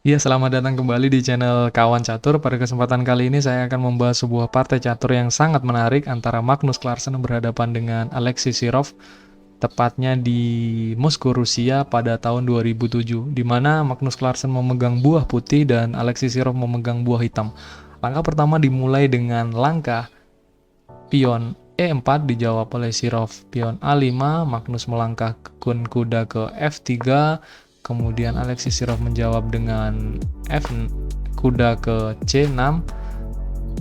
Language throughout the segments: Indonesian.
Iya, selamat datang kembali di channel Kawan Catur. Pada kesempatan kali ini saya akan membahas sebuah partai catur yang sangat menarik antara Magnus Carlsen berhadapan dengan Alexei Sirov, tepatnya di Moskow, Rusia pada tahun 2007, di mana Magnus Carlsen memegang buah putih dan Alexei Sirov memegang buah hitam. Langkah pertama dimulai dengan langkah pion E4 dijawab oleh Sirov. Pion A5, Magnus melangkahkan kuda ke F3, kemudian Alexei Sirov menjawab dengan kuda ke C6.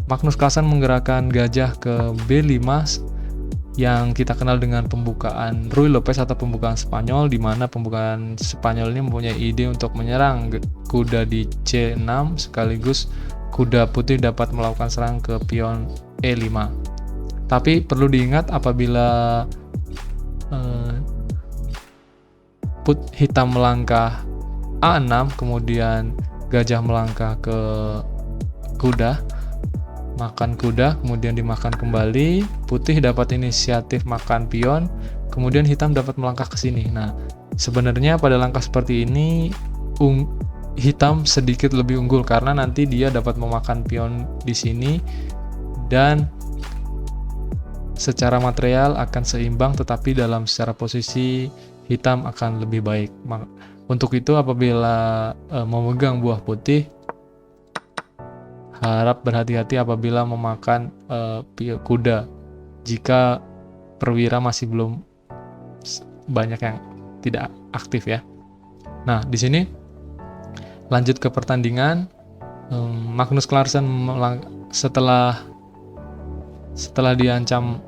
Magnus Carlsen menggerakkan gajah ke B5 yang kita kenal dengan pembukaan Ruy Lopez atau pembukaan Spanyol, di mana pembukaan Spanyol ini mempunyai ide untuk menyerang kuda di C6 sekaligus kuda putih dapat melakukan serangan ke pion E5. Tapi perlu diingat apabila hitam melangkah A6 kemudian gajah melangkah ke kuda, makan kuda kemudian dimakan kembali, putih dapat inisiatif makan pion, kemudian hitam dapat melangkah ke sini. Nah, sebenarnya pada langkah seperti ini hitam sedikit lebih unggul karena nanti dia dapat memakan pion di sini dan secara material akan seimbang, tetapi dalam secara posisi hitam akan lebih baik. Untuk itu apabila memegang buah putih, harap berhati-hati apabila memakan kuda jika perwira masih belum banyak yang tidak aktif ya. Nah, di sini lanjut ke pertandingan. Magnus Carlsen setelah diancam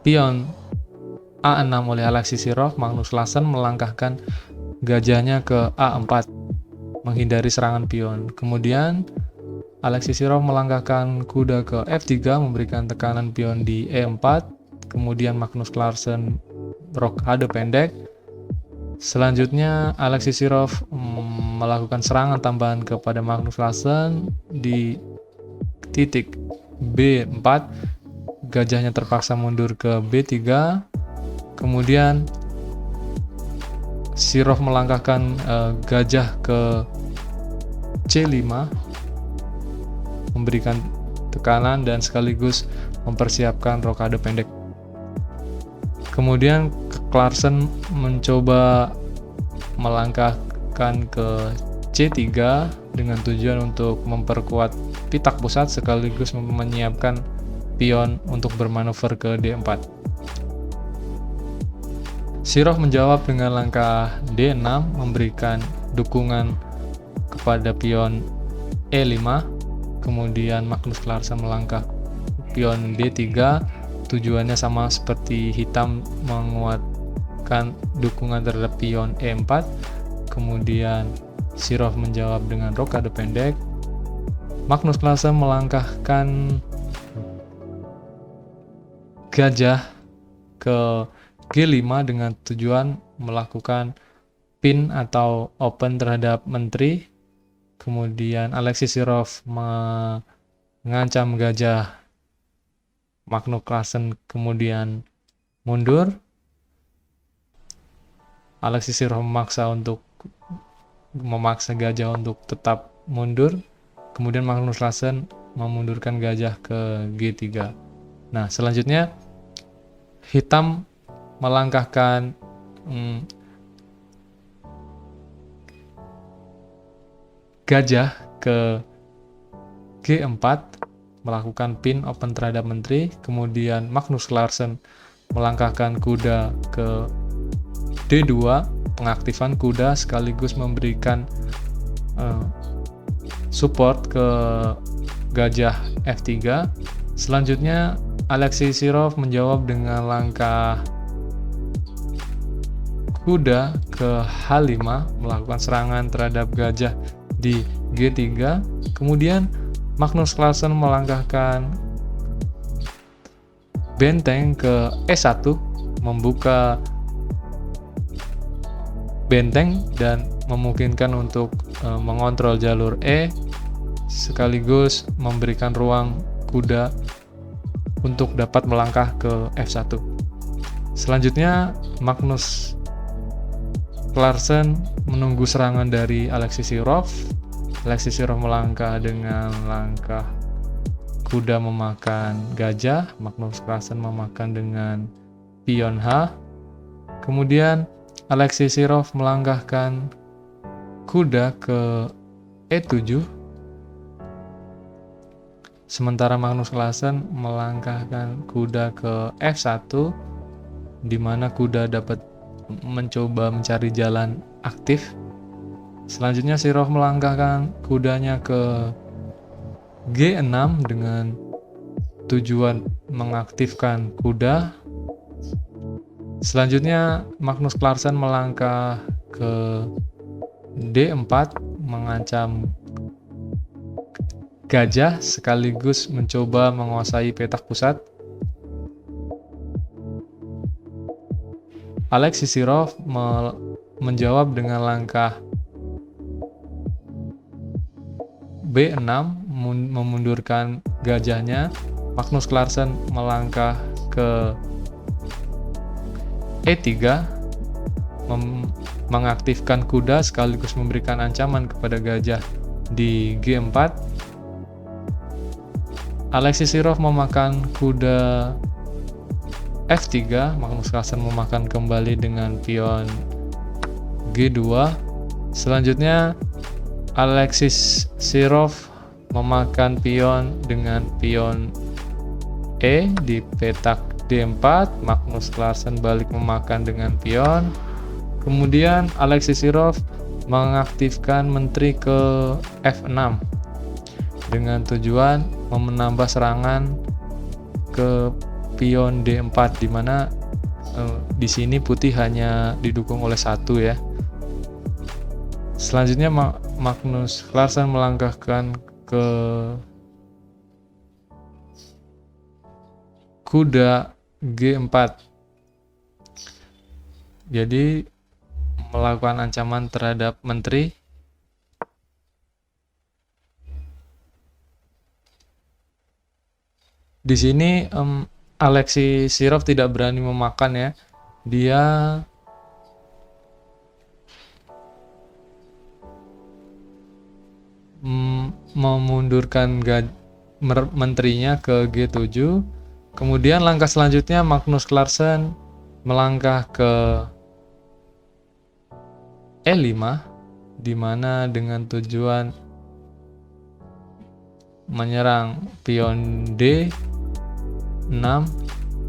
pion A6 oleh Alexei Sirov, Magnus Carlsen melangkahkan gajahnya ke A4 menghindari serangan pion. Kemudian Alexei Sirov melangkahkan kuda ke F3 memberikan tekanan pion di E4. Kemudian Magnus Carlsen rokade pendek. Selanjutnya Alexei Sirov melakukan serangan tambahan kepada Magnus Carlsen di titik B4. Gajahnya terpaksa mundur ke B3. Kemudian Sirov melangkahkan gajah ke C5 memberikan tekanan dan sekaligus mempersiapkan rokade pendek. Kemudian Carlsen mencoba melangkahkan ke C3 dengan tujuan untuk memperkuat pitak pusat sekaligus menyiapkan pion untuk bermanuver ke D4. Sirov menjawab dengan langkah D6 memberikan dukungan kepada pion E5. Kemudian Magnus Carlsen melangkah pion D3, tujuannya sama seperti hitam, menguatkan dukungan terhadap pion E4. Kemudian Sirov menjawab dengan rokade pendek. Magnus Carlsen melangkahkan gajah ke G5 dengan tujuan melakukan pin atau open terhadap menteri. Kemudian Alexei Sirov mengancam gajah Magnus Carlsen kemudian mundur. Alexei Sirov memaksa gajah untuk tetap mundur. Kemudian Magnus Carlsen memundurkan gajah ke G3. Nah, selanjutnya hitam melangkahkan gajah ke G4 melakukan pin open terhadap menteri. Kemudian Magnus Carlsen melangkahkan kuda ke D2, pengaktifan kuda sekaligus memberikan support ke gajah F3. Selanjutnya Alexei Sirov menjawab dengan langkah kuda ke H5 melakukan serangan terhadap gajah di G3. Kemudian Magnus Carlsen melangkahkan benteng ke E1 membuka benteng dan memungkinkan untuk mengontrol jalur E sekaligus memberikan ruang kuda untuk dapat melangkah ke F1. Selanjutnya Magnus Clarkson menunggu serangan dari Alexis Sirov. Alexis Sirov melangkah dengan langkah kuda memakan gajah. Magnus Clarkson memakan dengan pion H. Kemudian Alexis Sirov melangkahkan kuda ke E7. Sementara Magnus Clarkson melangkahkan kuda ke F1, di mana kuda dapat mencoba mencari jalan aktif. Selanjutnya Sirov melangkahkan kudanya ke G6 dengan tujuan mengaktifkan kuda. Selanjutnya Magnus Clarkson melangkah ke D4 mengancam gajah sekaligus mencoba menguasai petak pusat. Alexis Sirov menjawab dengan langkah B6 memundurkan gajahnya. Magnus Clarkson melangkah ke E3 mengaktifkan kuda sekaligus memberikan ancaman kepada gajah di G4. Alexis Sirov memakan kuda F3, Magnus Clarkson memakan kembali dengan pion G2. Selanjutnya Alexis Sirov memakan pion dengan pion E di petak D4. Magnus Clarkson balik memakan dengan pion. Kemudian Alexis Sirov mengaktifkan menteri ke F6 dengan tujuan menambah serangan ke pion D4, di mana di sini putih hanya didukung oleh satu ya. Selanjutnya Magnus Clarkson melangkahkan ke kuda G4. Jadi melakukan ancaman terhadap menteri. Di sini Alexis Sirov tidak berani memakan ya. Dia memundurkan menterinya ke G7. Kemudian langkah selanjutnya Magnus Clarkson melangkah ke E5, di mana dengan tujuan menyerang pion D6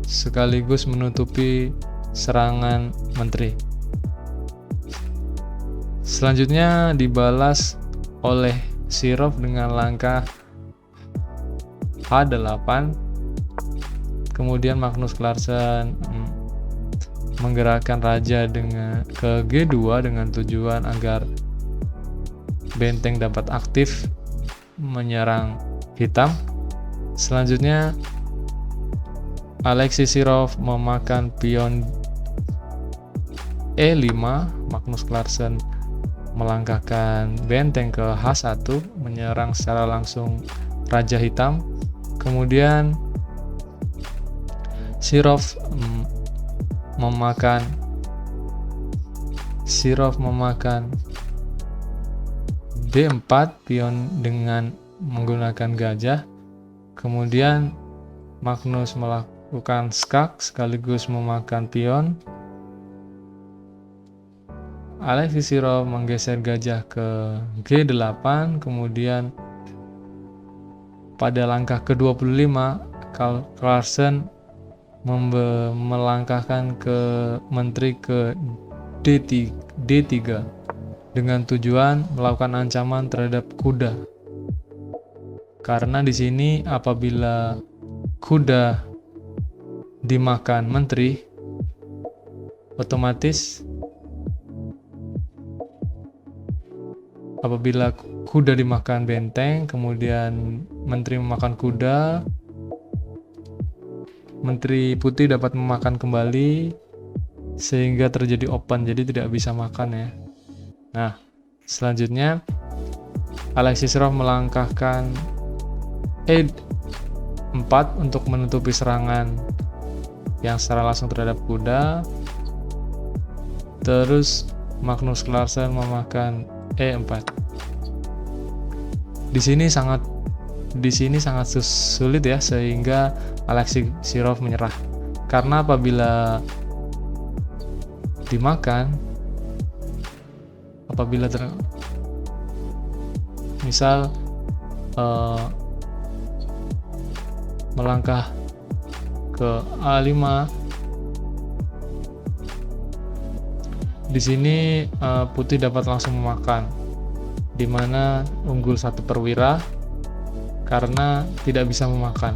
sekaligus menutupi serangan menteri. Selanjutnya dibalas oleh Sirov dengan langkah H8. Kemudian Magnus Clarkson menggerakkan raja ke G2 dengan tujuan agar benteng dapat aktif menyerang hitam. Selanjutnya Alexis Sirov memakan pion E5. Magnus Clarkson melangkahkan benteng ke H1 menyerang secara langsung raja hitam. Kemudian Sirov memakan D4 pion dengan menggunakan gajah. Kemudian Magnus melakukan skak sekaligus memakan pion. Alexis Sirov menggeser gajah ke G8. Kemudian pada langkah ke-25 Clarkson melangkahkan ke menteri ke D3 dengan tujuan melakukan ancaman terhadap kuda. Karena di sini apabila kuda dimakan menteri, otomatis apabila kuda dimakan benteng, kemudian menteri memakan kuda, menteri putih dapat memakan kembali sehingga terjadi open, jadi tidak bisa makan ya. Nah, selanjutnya Alexis Sirov melangkahkan E4 untuk menutupi serangan yang secara langsung terhadap kuda. Terus Magnus Carlsen memakan E4. Di sini sangat sulit ya, sehingga Alexei Shirov menyerah. Karena apabila dimakan, misal melangkah ke A5, di sini putih dapat langsung memakan, di mana unggul 1 perwira karena tidak bisa memakan.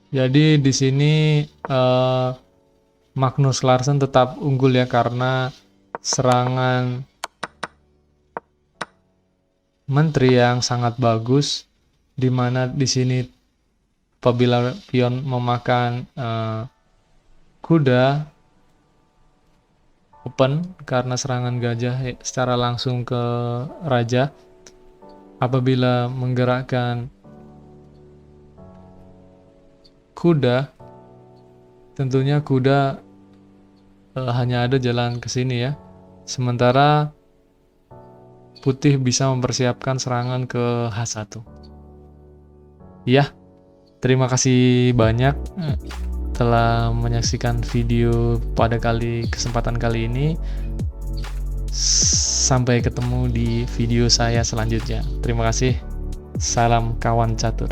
Jadi di sini Magnus Carlsen tetap unggul ya, karena serangan menteri yang sangat bagus, di mana di sini apabila pion memakan kuda open karena serangan gajah secara langsung ke raja. Apabila menggerakkan kuda, tentunya kuda hanya ada jalan ke sini ya. Sementara putih bisa mempersiapkan serangan ke H1. Ya, terima kasih banyak telah menyaksikan video pada kesempatan kali ini. Sampai ketemu di video saya selanjutnya. Terima kasih. Salam kawan catur.